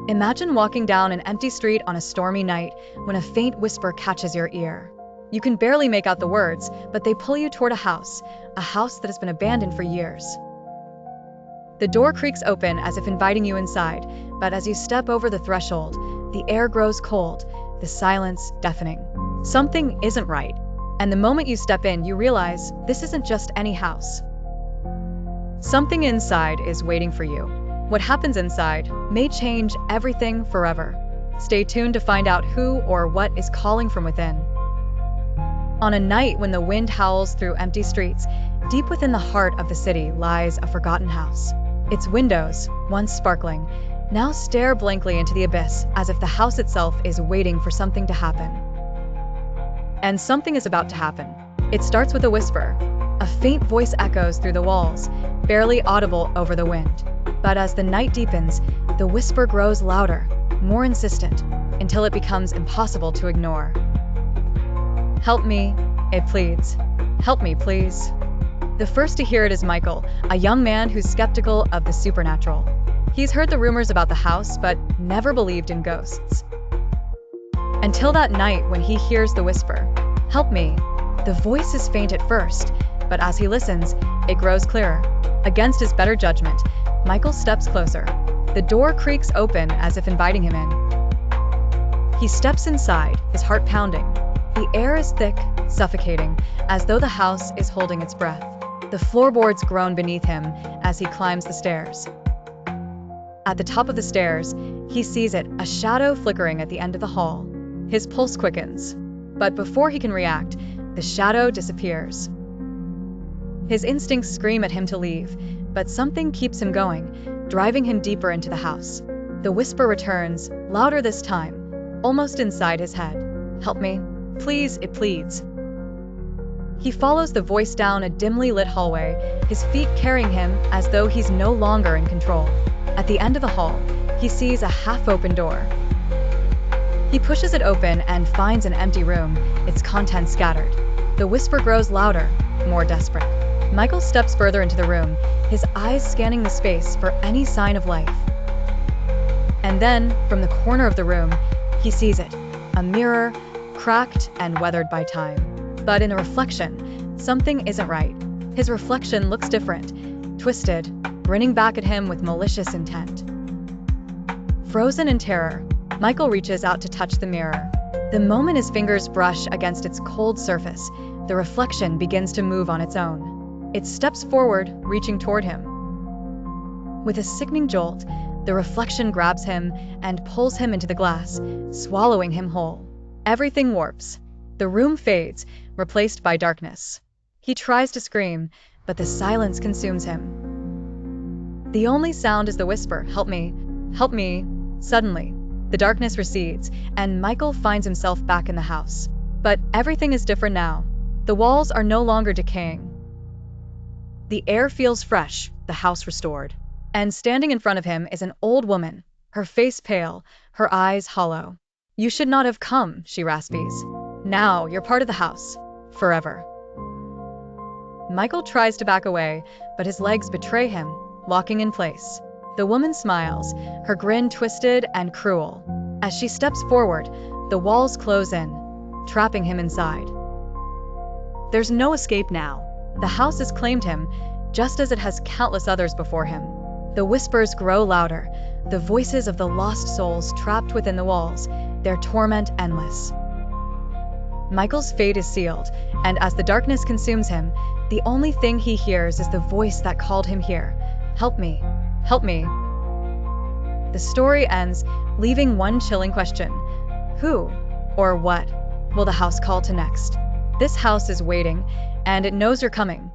Imagine walking down an empty street on a stormy night when a faint whisper catches your ear. You can barely make out the words, but they pull you toward a house that has been abandoned for years. The door creaks open as if inviting you inside, but as you step over the threshold, the air grows cold, the silence deafening. Something isn't right, and the moment you step in, you realize this isn't just any house. Something inside is waiting for you. What happens inside may change everything forever. Stay tuned to find out who or what is calling from within. On a night when the wind howls through empty streets, deep within the heart of the city lies a forgotten house. Its windows, once sparkling, now stare blankly into the abyss as if the house itself is waiting for something to happen. And something is about to happen. It starts with a whisper. A faint voice echoes through the walls, barely audible over the wind. But as the night deepens, the whisper grows louder, more insistent, until it becomes impossible to ignore. "Help me," it pleads. "Help me, please." The first to hear it is Michael, a young man who's skeptical of the supernatural. He's heard the rumors about the house, but never believed in ghosts. Until that night when he hears the whisper, "Help me." The voice is faint at first, but as he listens, it grows clearer. Against his better judgment, Michael steps closer. The door creaks open as if inviting him in. He steps inside, his heart pounding. The air is thick, suffocating, as though the house is holding its breath. The floorboards groan beneath him as he climbs the stairs. At the top of the stairs, he sees it, a shadow flickering at the end of the hall. His pulse quickens, but before he can react, the shadow disappears. His instincts scream at him to leave, but something keeps him going, driving him deeper into the house. The whisper returns, louder this time, almost inside his head. "Help me, please," it pleads. He follows the voice down a dimly lit hallway, his feet carrying him as though he's no longer in control. At the end of the hall, he sees a half-open door. He pushes it open and finds an empty room, its contents scattered. The whisper grows louder, more desperate. Michael steps further into the room, his eyes scanning the space for any sign of life. And then, from the corner of the room, he sees it, a mirror, cracked and weathered by time. But in the reflection, something isn't right. His reflection looks different, twisted, grinning back at him with malicious intent. Frozen in terror, Michael reaches out to touch the mirror. The moment his fingers brush against its cold surface, the reflection begins to move on its own. It steps forward, reaching toward him. With a sickening jolt, the reflection grabs him and pulls him into the glass, swallowing him whole. Everything warps. The room fades, replaced by darkness. He tries to scream, but the silence consumes him. The only sound is the whisper, "Help me, help me." Suddenly, the darkness recedes, and Michael finds himself back in the house. But everything is different now. The walls are no longer decaying. The air feels fresh, the house restored. And standing in front of him is an old woman, her face pale, her eyes hollow. "You should not have come," she raspies. "Now you're part of the house. Forever." Michael tries to back away, but his legs betray him, locking in place. The woman smiles, her grin twisted and cruel. As she steps forward, the walls close in, trapping him inside. There's no escape now. The house has claimed him, just as it has countless others before him. The whispers grow louder, the voices of the lost souls trapped within the walls, their torment endless. Michael's fate is sealed, and as the darkness consumes him, the only thing he hears is the voice that called him here. "Help me, help me." The story ends, leaving one chilling question. Who, or what, will the house call to next? This house is waiting, and it knows you're coming.